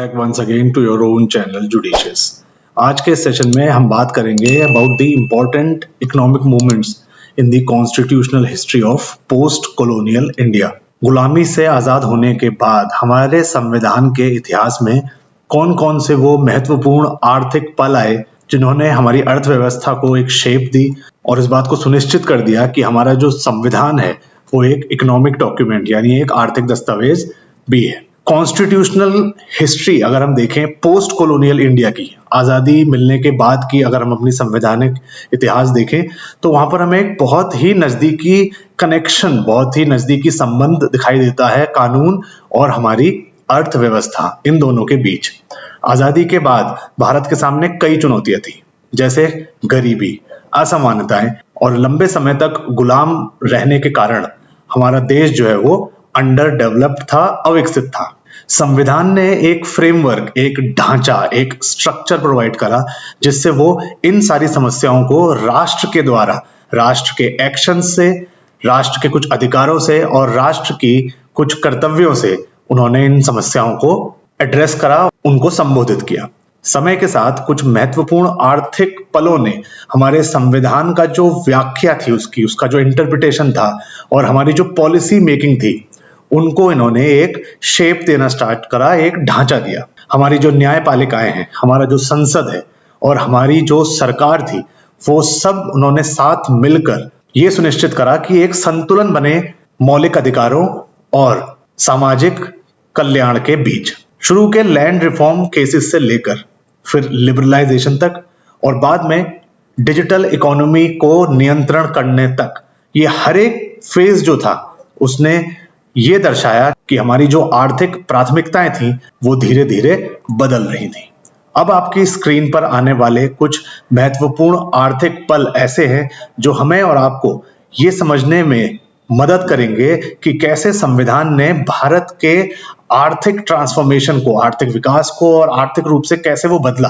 Back once again to your own channel Judicious. आज के session में हम बात करेंगे about the important economic movements in the constitutional history of post colonial India. गुलामी से आज़ाद होने के बाद हमारे संविधान के इतिहास में कौन कौन से वो महत्वपूर्ण आर्थिक पल आए जिन्होंने हमारी अर्थव्यवस्था को एक शेप दी और इस बात को सुनिश्चित कर दिया कि हमारा जो संविधान है वो एक इकोनॉमिक डॉक्यूमेंट यानी एक आर्थिक दस्तावेज भी है। कॉन्स्टिट्यूशनल हिस्ट्री अगर हम देखें पोस्ट कॉलोनियल इंडिया की, आज़ादी मिलने के बाद की अगर हम अपनी संवैधानिक इतिहास देखें तो वहां पर हमें एक बहुत ही नज़दीकी कनेक्शन, बहुत ही नज़दीकी संबंध दिखाई देता है कानून और हमारी अर्थव्यवस्था, इन दोनों के बीच। आज़ादी के बाद भारत के सामने कई चुनौतियां थी, जैसे गरीबी, असमानताएं और लंबे समय तक गुलाम रहने के कारण हमारा देश जो है वो अंडर डेवलप्ड था, अविकसित था। संविधान ने एक फ्रेमवर्क, एक ढांचा, एक स्ट्रक्चर प्रोवाइड करा जिससे वो इन सारी समस्याओं को राष्ट्र के द्वारा, राष्ट्र के एक्शन से, राष्ट्र के कुछ अधिकारों से और राष्ट्र की कुछ कर्तव्यों से उन्होंने इन समस्याओं को एड्रेस करा, उनको संबोधित किया। समय के साथ कुछ महत्वपूर्ण आर्थिक पलों ने हमारे संविधान का जो व्याख्या थी उसका जो इंटरप्रिटेशन था और हमारी जो पॉलिसी मेकिंग थी उनको इन्होंने एक शेप देना स्टार्ट करा, एक ढांचा दिया। हमारी जो न्यायपालिकाएं हैं, हमारा जो संसद है और हमारी जो सरकार थी, वो सब उन्होंने साथ मिलकर ये सुनिश्चित करा कि एक संतुलन बने मौलिक अधिकारों और सामाजिक कल्याण के बीच। शुरू के लैंड रिफॉर्म केसेस से लेकर फिर लिबरलाइजेशन तक और बाद में डिजिटल इकोनॉमी को नियंत्रण करने तक, ये हर एक फेज जो था उसने ये दर्शाया कि हमारी जो आर्थिक प्राथमिकताएं थी वो धीरे धीरे बदल रही थी। अब आपकी स्क्रीन पर आने वाले कुछ महत्वपूर्ण आर्थिक पल ऐसे हैं जो हमें और आपको ये समझने में मदद करेंगे कि कैसे संविधान ने भारत के आर्थिक ट्रांसफॉर्मेशन को, आर्थिक विकास को और आर्थिक रूप से कैसे वो बदला,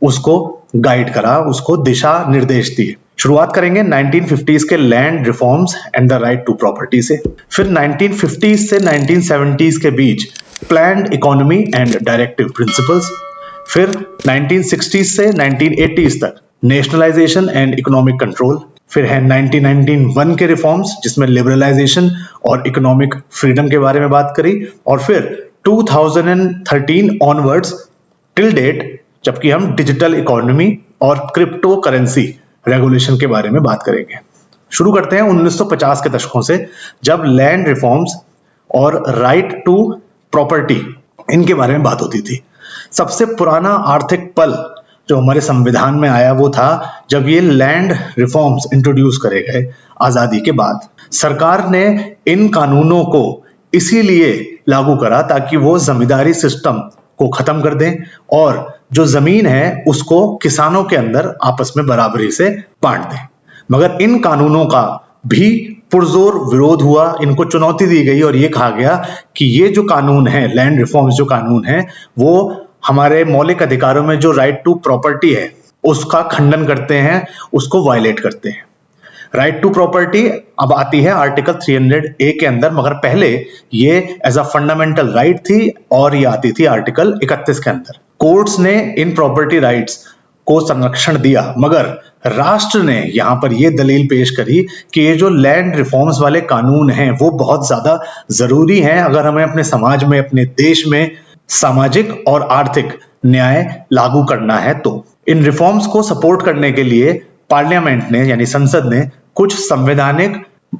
उसको गाइड करा, उसको दिशा निर्देश दिए। शुरुआत करेंगे 1950s के land reforms and the right to property से। फिर 1950s से 1970s के बीच planned economy and directive principles. फिर 1960s से 1980s तक नेशनलाइजेशन एंड इकोनॉमिक कंट्रोल। फिर है 1991 के रिफॉर्म्स जिसमें लिबरलाइजेशन और इकोनॉमिक फ्रीडम के बारे में बात करी। और फिर 2013 ऑनवर्ड्स टिल डेट, जबकि हम डिजिटल इकोनॉमी और क्रिप्टो करेंसी रेगुलेशन के बारे में बात करेंगे। शुरू करते हैं 1950 के दशकों से, जब लैंड रिफॉर्म्स और राइट टू प्रॉपर्टी इनके बारे में बात होती थी। सबसे पुराना आर्थिक पल जो हमारे संविधान में आया वो था जब ये लैंड रिफॉर्म्स इंट्रोड्यूस करे गए आजादी के बाद। सरकार ने इन कानूनों को इसीलिए लागू करा ताकि वो जमींदारी सिस्टम को खत्म कर दें और जो जमीन है उसको किसानों के अंदर आपस में बराबरी से बांट दें। मगर इन कानूनों का भी पुरजोर विरोध हुआ, इनको चुनौती दी गई और ये कहा गया कि ये जो कानून है, लैंड रिफॉर्म्स जो कानून है, वो हमारे मौलिक अधिकारों में जो राइट टू प्रॉपर्टी है उसका खंडन करते हैं, उसको वायलेट करते हैं। राइट टू प्रॉपर्टी अब आती है आर्टिकल 300A के अंदर, मगर पहले ये एज अ फंडामेंटल राइट थी और ये आती थी आर्टिकल 31 के अंदर। कोर्ट्स ने इन प्रॉपर्टी राइट्स को संरक्षण दिया, मगर राष्ट्र ने यहां पर यह दलील पेश करी कि ये जो लैंड रिफॉर्म्स वाले कानून हैं वो बहुत ज्यादा जरूरी हैं अगर हमें अपने समाज में, अपने देश में सामाजिक और आर्थिक न्याय लागू करना है। तो इन रिफॉर्म्स को सपोर्ट करने के लिए पार्लियामेंट ने यानी संसद ने कुछ संवैधानिक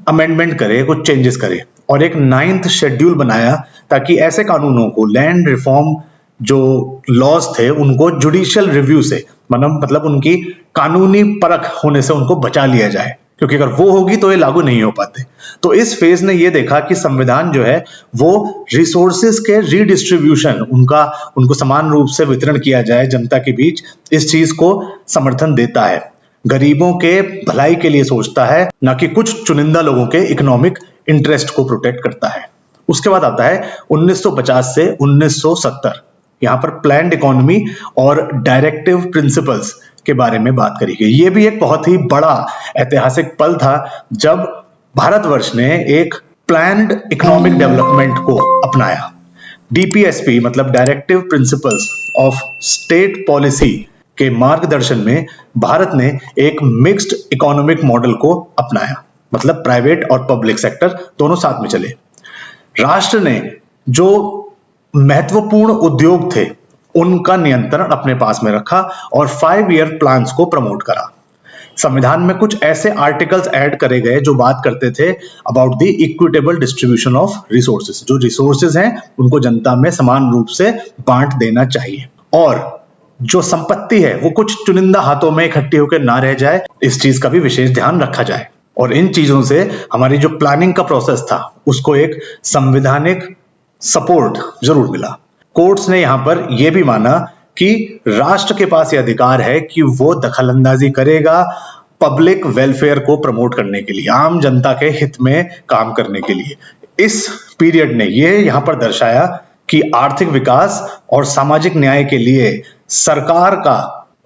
अमेंडमेंट करे, कुछ चेंजेस करे और एक 9th शेड्यूल बनाया ताकि ऐसे कानूनों को, लैंड रिफॉर्म जो लॉज थे, उनको जुडिशियल रिव्यू से, मतलब उनकी कानूनी परख होने से उनको बचा लिया जाए, क्योंकि अगर वो होगी तो ये लागू नहीं हो पाते। तो इस फेज ने ये देखा कि संविधान जो है वो रिसोर्सेज के रीडिस्ट्रीब्यूशन, उनको समान रूप से वितरण किया जाए जनता के बीच, इस चीज को समर्थन देता है, गरीबों के भलाई के लिए सोचता है, ना कि कुछ चुनिंदा लोगों के इकोनॉमिक इंटरेस्ट को प्रोटेक्ट करता है। उसके बाद आता है 1950 से 1970, यहाँ पर प्लान्ड इकोनॉमी और डायरेक्टिव प्रिंसिपल्स के बारे में बात करी गई। ये भी एक बहुत ही बड़ा ऐतिहासिक पल था जब भारतवर्ष ने एक प्लान्ड इकोनॉमिक डेवलपमेंट को अपनाया। डीपीएसपी मतलब directive principles of state policy के मार्गदर्शन में भारत ने एक मिक्स्ड इकोनॉमिक मॉडल को अपनाया, मतलब प्राइवेट और पब्लिक सेक्टर दोनों साथ में चले। राष्ट्र ने जो महत्वपूर्ण उद्योग थे उनका नियंत्रण अपने पास में रखा और 5 ईयर प्लान्स को प्रमोट करा। संविधान में कुछ ऐसे आर्टिकल्स ऐड करे गए जो बात करते थे about the equitable distribution of resources, जो रिसोर्सेज हैं उनको जनता में समान रूप से बांट देना चाहिए, और जो संपत्ति है वो कुछ चुनिंदा हाथों में इकट्ठी होकर ना रह जाए, इस चीज का भी विशेष ध्यान रखा जाए। और इन चीजों से हमारी जो प्लानिंग का प्रोसेस था उसको एक संवैधानिक सपोर्ट जरूर मिला। कोर्ट्स ने यहां पर यह भी माना कि राष्ट्र के पास यह अधिकार है कि वो दखलंदाजी करेगा पब्लिक वेलफेयर को प्रमोट करने के लिए, आम जनता के हित में काम करने के लिए। इस पीरियड ने यह यहां पर दर्शाया कि आर्थिक विकास और सामाजिक न्याय के लिए सरकार का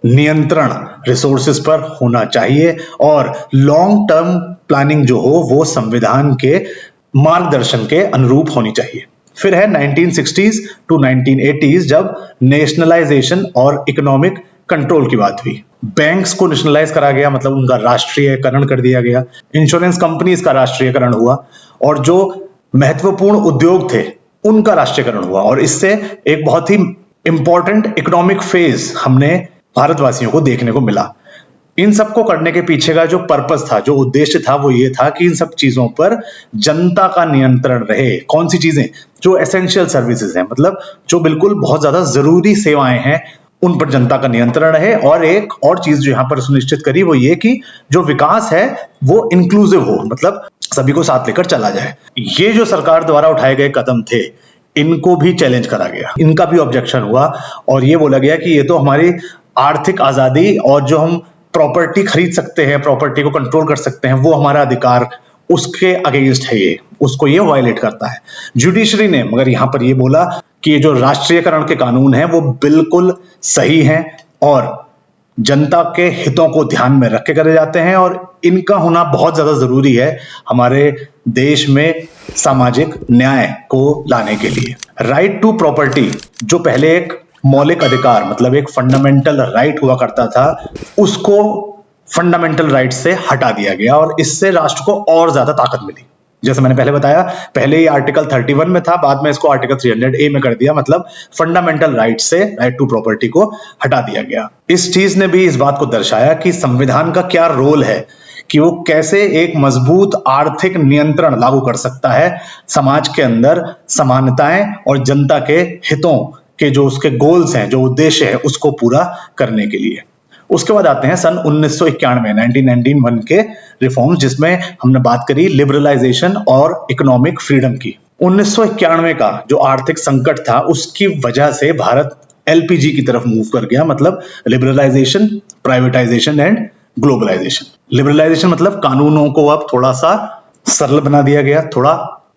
नियंत्रण रिसोर्सेज पर होना चाहिए और लॉन्ग टर्म प्लानिंग जो हो वो संविधान के मार्गदर्शन के अनुरूप होनी चाहिए। फिर है 1960s टू 1980s जब नेशनलाइजेशन और इकोनॉमिक कंट्रोल की बात हुई। बैंक्स को नेशनलाइज करा गया, मतलब उनका राष्ट्रीयकरण कर दिया गया। इंश्योरेंस कंपनीज का राष्ट्रीयकरण हुआ और जो महत्वपूर्ण उद्योग थे उनका राष्ट्रीयकरण हुआ, और इससे एक बहुत ही इंपॉर्टेंट इकोनॉमिक फेज हमने भारतवासियों को देखने को मिला। इन सबको करने के पीछे का जो पर्पस था, जो उद्देश्य था, वो ये था कि इन सब चीजों पर जनता का नियंत्रण रहे। कौन सी चीजें? जो एसेंशियल सर्विसेज हैं, मतलब जो बिल्कुल बहुत ज्यादा जरूरी सेवाएं हैं, उन पर जनता का नियंत्रण रहे। और एक और चीज जो यहां पर सुनिश्चित करी वो ये कि जो विकास है वो इंक्लूसिव हो, मतलब सभी को साथ लेकर चला जाए। ये जो सरकार द्वारा उठाए गए कदम थे इनको भी चैलेंज करा गया, इनका भी ऑब्जेक्शन हुआ और ये बोला गया कि ये तो हमारी आर्थिक आजादी और जो हम प्रॉपर्टी खरीद सकते हैं, प्रॉपर्टी को कंट्रोल कर सकते हैं, वो हमारा अधिकार, उसके अगेंस्ट है, ये उसको ये वायलेट करता है। जुडिशरी ने मगर यहां पर ये बोला कि ये जो राष्ट्रीयकरण के कानून हैं वो बिल्कुल सही हैं और जनता के हितों को ध्यान में रख के करे जाते हैं और इनका होना बहुत ज्यादा जरूरी है हमारे देश में सामाजिक न्याय को लाने के लिए। राइट टू प्रॉपर्टी, जो पहले एक मौलिक अधिकार मतलब एक फंडामेंटल राइट हुआ करता था, उसको फंडामेंटल राइट से हटा दिया गया और इससे राष्ट्र को और ज्यादा ताकत मिली। जैसे मैंने पहले बताया, पहले ये आर्टिकल 31 में था, बाद में इसको आर्टिकल 300A में कर दिया, मतलब फंडामेंटल राइट से राइट टू प्रॉपर्टी को हटा दिया गया। इस चीज ने भी इस बात को दर्शाया कि संविधान का क्या रोल है, कि वो कैसे एक मजबूत आर्थिक नियंत्रण लागू कर सकता है समाज के अंदर समानताएं और जनता के हितों के जो उसके गोल्स हैं, जो उद्देश्य है, उसको पूरा करने के लिए। उसके बाद आते हैं सन 1991 के रिफॉर्म्स, जिसमें हमने बात करी लिबरलाइजेशन और इकोनॉमिक फ्रीडम की। 1991 का जो आर्थिक संकट था उसकी वजह से भारत एलपीजी की तरफ मूव कर गया, मतलब liberalisation, privatisation and globalisation. Liberalisation मतलब कानूनों को अब थोड़ा सा सरल बना दिया गया, थोड़ा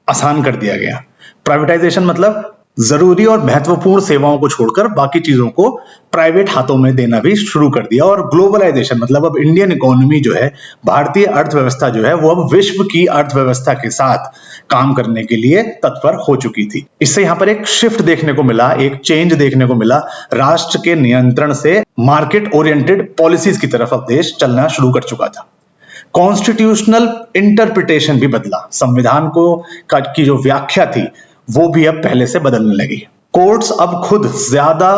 आसान कर दिया गया। प्राइवेटाइजेशन मतलब जरूरी और महत्वपूर्ण सेवाओं को छोड़कर बाकी चीजों को प्राइवेट हाथों में देना भी शुरू कर दिया। और ग्लोबलाइजेशन मतलब अब इंडियन इकोनॉमी जो है, भारतीय अर्थव्यवस्था जो है, वो अब विश्व की अर्थव्यवस्था के साथ काम करने के लिए तत्पर हो चुकी थी। इससे यहां पर एक शिफ्ट देखने को मिला, एक चेंज देखने को मिला। राष्ट्र के नियंत्रण से मार्केट ओरिएंटेड पॉलिसीज की तरफ अब देश चलना शुरू कर चुका था। कॉन्स्टिट्यूशनल इंटरप्रिटेशन भी बदला, संविधान को की जो व्याख्या थी वो भी अब पहले से बदलने लगी। कोर्ट्स अब खुद ज्यादा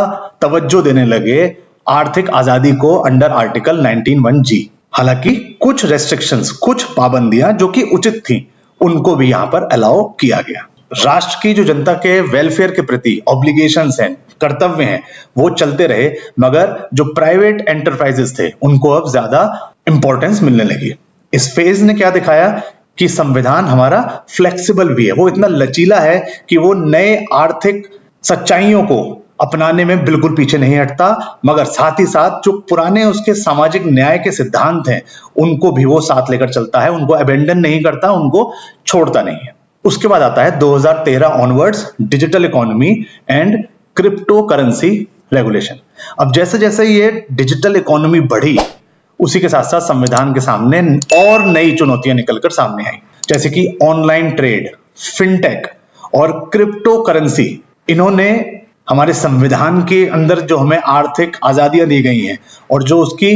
तवज्जो देने लगे आर्थिक आजादी को अंडर आर्टिकल 19(1)(g। हालांकि कुछ रेस्ट्रिक्शंस, कुछ पाबंदियां जो कि उचित थी, उनको भी यहां पर अलाउ किया गया। राष्ट्र की जो जनता के वेलफेयर के प्रति ऑब्लिगेशंस हैं, कर्तव्य हैं, वो चलते रहे, मगर जो प्राइवेट एंटरप्राइजेस थे उनको अब ज्यादा इंपॉर्टेंस मिलने लगी। इस फेज ने क्या दिखाया कि संविधान हमारा फ्लेक्सिबल भी है, वो इतना लचीला है कि वो नए आर्थिक सच्चाइयों को अपनाने में बिल्कुल पीछे नहीं हटता, मगर साथ ही साथ जो पुराने उसके सामाजिक न्याय के सिद्धांत हैं उनको भी वो साथ लेकर चलता है, उनको अबेंडन नहीं करता, उनको छोड़ता नहीं है। उसके बाद आता है 2013 onwards digital economy and crypto currency regulation. अब जैसे जैसे ये डिजिटल इकोनॉमी बढ़ी, उसी के साथ साथ संविधान के सामने और नई चुनौतियां निकलकर सामने आई, जैसे कि ऑनलाइन ट्रेड, फिनटेक और क्रिप्टो करेंसी। इन्होंने हमारे संविधान के अंदर जो हमें आर्थिक आजादियां दी गई हैं और जो उसकी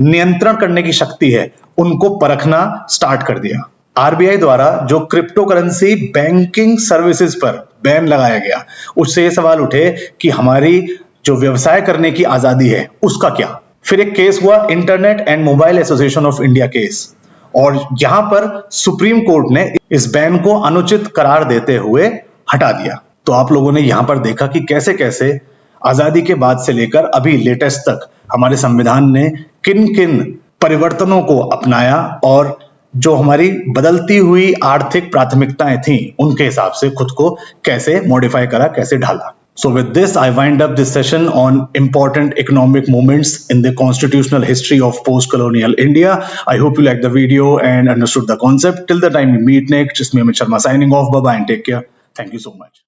नियंत्रण करने की शक्ति है, उनको परखना स्टार्ट कर दिया। आरबीआई द्वारा जो क्रिप्टो करेंसी बैंकिंग सर्विसेज पर बैन लगाया गया, उससे ये सवाल उठे कि हमारी जो व्यवसाय करने की आजादी है उसका क्या। फिर एक केस हुआ internet and mobile association of India case, और यहां पर सुप्रीम कोर्ट ने इस बैन को अनुचित करार देते हुए हटा दिया। तो आप लोगों ने यहां पर देखा कि कैसे कैसे आजादी के बाद से लेकर अभी लेटेस्ट तक हमारे संविधान ने किन किन परिवर्तनों को अपनाया और जो हमारी बदलती हुई आर्थिक प्राथमिकताएं थी उनके हिसाब से खुद को कैसे मॉडिफाई करा, कैसे ढाला। So with this, I wind up this session on important economic moments in the constitutional history of post-colonial India. I hope you liked the video and understood the concept. Till the time we meet next, it's me Amit Sharma signing off. Bye-bye and take care. Thank you so much.